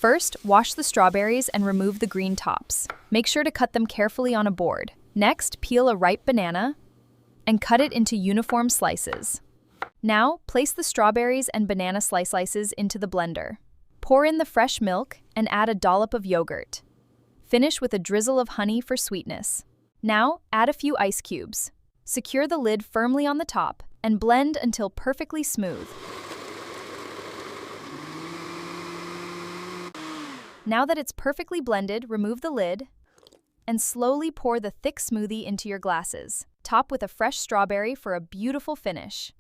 First, wash the strawberries and remove the green tops. Make sure to cut them carefully on a board. Next, peel a ripe banana and cut it into uniform slices. Now, place the strawberries and banana slices into the blender. Pour in the fresh milk and add a dollop of yogurt. Finish with a drizzle of honey for sweetness. Now, add a few ice cubes. Secure the lid firmly on the top and blend until perfectly smooth. Now that it's perfectly blended, remove the lid and slowly pour the thick smoothie into your glasses. Top with a fresh strawberry for a beautiful finish.